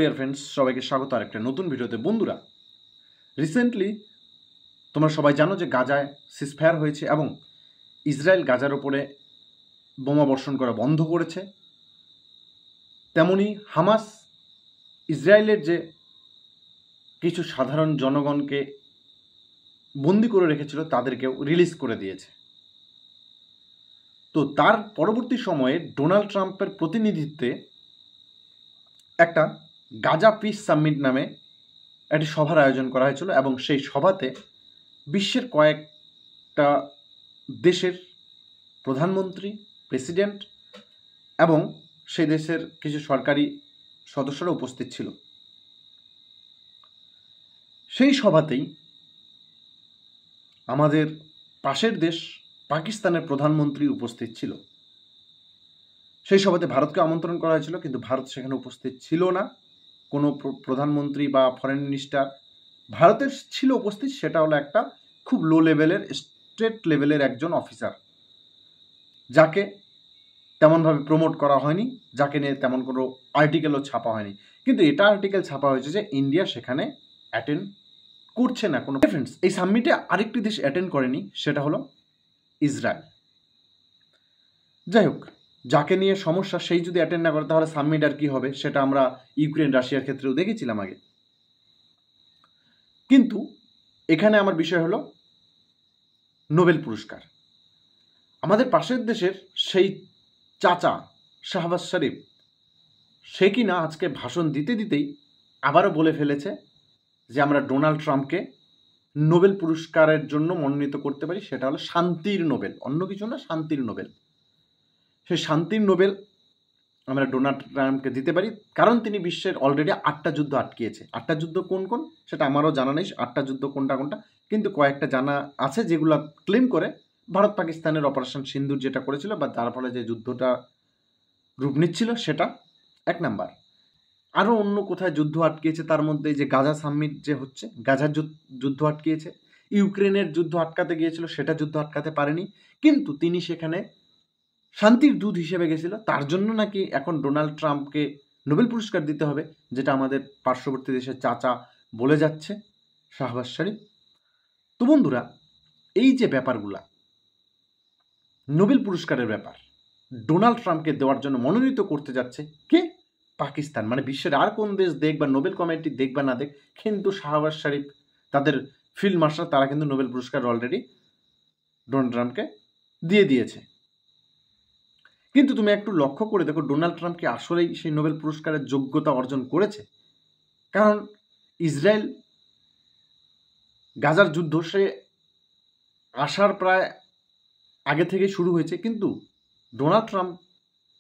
Dear friends, সবাইকে স্বাগত আরেকটা নতুন ভিডিওতে। বন্ধুরা, রিসেন্টলি তোমরা সবাই জানো যে গাজায় সিজফায়ার হয়েছে এবং ইসরায়েল গাজার ওপরে বোমা বর্ষণ করা বন্ধ করেছে। তেমনি হামাস ইসরায়েলের যে কিছু সাধারণ জনগণকে বন্দি করে রেখেছিল তাদেরকেও রিলিজ করে দিয়েছে। তো তার পরবর্তী সময়ে ডোনাল্ড ট্রাম্পের প্রতিনিধিত্বে একটা গাজা পিস সামিট নামে একটি সভার আয়োজন করা হয়েছিল এবং সেই সভাতে বিশ্বের কয়েকটা দেশের প্রধানমন্ত্রী, প্রেসিডেন্ট এবং সেই দেশের কিছু সরকারি সদস্যরা উপস্থিত ছিল। সেই সভাতেই আমাদের পাশের দেশ পাকিস্তানের প্রধানমন্ত্রী উপস্থিত ছিল। সেই সভাতে ভারতকে আমন্ত্রণ করা হয়েছিল, কিন্তু ভারত সেখানে উপস্থিত ছিল না। কোনো প্রধানমন্ত্রী বা ফরেন মিনিস্টার ভারতের ছিল উপস্থিত, সেটা হলো একটা খুব লো লেভেলের, স্টেট লেভেলের একজন অফিসার, যাকে তেমনভাবে প্রমোট করা হয়নি, যাকে নিয়ে তেমন কোনো আর্টিকেলও ছাপা হয়নি। কিন্তু এটা আর্টিকেল ছাপা হয়েছে যে ইন্ডিয়া সেখানে অ্যাটেন্ড করছে না কোনো। ফ্রেন্ডস, এই সামিটে আরেকটি দেশ অ্যাটেন্ড করেনি, সেটা হলো ইসরায়েল। যাই হোক, যাকে নিয়ে সমস্যা সেই যদি অ্যাটেন্ড না করে তাহলে সামিট আর কি হবে, সেটা আমরা ইউক্রেন রাশিয়ার ক্ষেত্রেও দেখেছিলাম আগে। কিন্তু এখানে আমার বিষয় হলো নোবেল পুরস্কার। আমাদের পাশের দেশের সেই চাচা শাহবাজ শরীফ, সে কিনা আজকে ভাষণ দিতে দিতেই আবারও বলে ফেলেছে যে আমরা ডোনাল্ড ট্রাম্পকে নোবেল পুরস্কারের জন্য মনোনীত করতে পারি, সেটা হলো শান্তির নোবেল, অন্য কিছু না, শান্তির নোবেল। সেই শান্তির নোবেল আমরা ডোনাল্ড ট্রাম্পকে দিতে পারি, কারণ তিনি বিশ্বের অলরেডি 8টা যুদ্ধ আটকিয়েছে। 8টা যুদ্ধ কোন কোন সেটা আমারও জানা নেই, 8টা যুদ্ধ কোনটা কোনটা, কিন্তু কয়েকটা জানা আছে যেগুলো ক্লেম করে ভারত পাকিস্তানের অপারেশন সিন্দুর যেটা করেছিল বা তার ফলে যে যুদ্ধটা রূপ নিচ্ছিল, সেটা এক নাম্বার। আরও অন্য কোথায় যুদ্ধ আটকিয়েছে, তার মধ্যে যে গাজা সামিট যে হচ্ছে, গাজার যুদ্ধ আটকিয়েছে। ইউক্রেনের যুদ্ধ আটকাতে গিয়েছিল, সেটা যুদ্ধ আটকাতে পারেনি, কিন্তু তিনি সেখানে শান্তির দূত হিসেবে গেছিল। তার জন্য নাকি এখন ডোনাল্ড ট্রাম্পকে নোবেল পুরস্কার দিতে হবে, যেটা আমাদের পার্শ্ববর্তী দেশের চাচা বলে যাচ্ছে, শাহবাজ শরীফ। তো বন্ধুরা, এই যে ব্যাপারগুলা, নোবেল পুরস্কারের ব্যাপার ডোনাল্ড ট্রাম্পকে দেওয়ার জন্য মনোনীত করতে যাচ্ছে কে? পাকিস্তান। মানে বিশ্বের আর কোন দেশ দেখ বা নোবেল কমিটি দেখ বা না দেখ, কিন্তু শাহবাজ শরীফ, তাদের ফিল্ড মার্শাল, তারা কিন্তু নোবেল পুরস্কার অলরেডি ডোনাল্ড ট্রাম্পকে দিয়ে দিয়েছে। কিন্তু তুমি একটু লক্ষ্য করে দেখো, ডোনাল্ড ট্রাম্প কি আসলেই সেই নোবেল পুরস্কারের যোগ্যতা অর্জন করেছে? কারণ ইসরায়েল গাজার যুদ্ধ সে আসার প্রায় আগে থেকে শুরু হয়েছে, কিন্তু ডোনাল্ড ট্রাম্প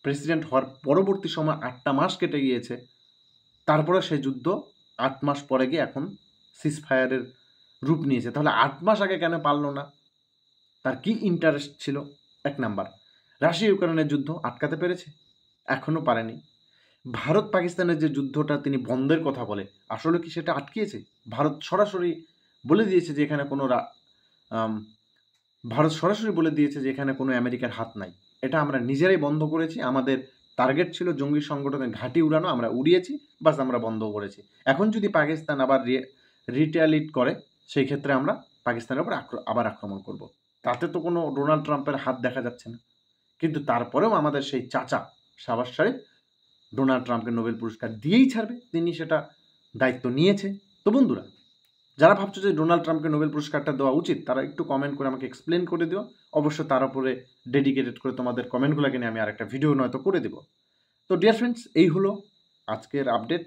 প্রেসিডেন্ট হওয়ার পরবর্তী সময় 8টা মাস কেটে গিয়েছে। তারপরে সেই যুদ্ধ 8 মাস পরে গিয়ে এখন সিজফায়ারের রূপ নিয়েছে। তাহলে 8 মাস আগে কেন পারল না? তার কি ইন্টারেস্ট ছিল? এক নাম্বার। রাশিয়া ইউক্রেনের যুদ্ধ আটকাতে পেরেছে? এখনও পারেনি। ভারত পাকিস্তানের যে যুদ্ধটা তিনি বন্ধের কথা বলে, আসলে কি সেটা আটকিয়েছে? ভারত সরাসরি বলে দিয়েছে যে এখানে কোনো আমেরিকার হাত নাই। এটা আমরা নিজেরাই বন্ধ করেছি। আমাদের টার্গেট ছিল জঙ্গি সংগঠনের ঘাঁটি উড়ানো, আমরা উড়িয়েছি, বাস আমরা বন্ধ করেছি। এখন যদি পাকিস্তান আবার রিটেলিয়েট করে, সেই ক্ষেত্রে আমরা পাকিস্তানের উপর আবার আক্রমণ করব। তাতে তো কোনো ডোনাল্ড ট্রাম্পের হাত দেখা যাচ্ছে না। কিন্তু তারপরেও আমাদের সেই চাচা শাহবাজ শরীফ ডোনাল্ড ট্রাম্পকে নোবেল পুরস্কার দিয়েই ছাড়বে, তিনি সেটা দায়িত্ব নিয়েছে। তো বন্ধুরা, যারা ভাবছো যে ডোনাল্ড ট্রাম্পকে নোবেল পুরস্কারটা দেওয়া উচিত, তারা একটু কমেন্ট করে আমাকে এক্সপ্লেন করে দিও। অবশ্য তার উপরে ডেডিকেটেড করে তোমাদের কমেন্টগুলোকে নিয়ে আমি আরেকটা ভিডিও নয়তো করে দেবো। তো ডিয়ার ফ্রেন্ডস, এই হলো আজকের আপডেট।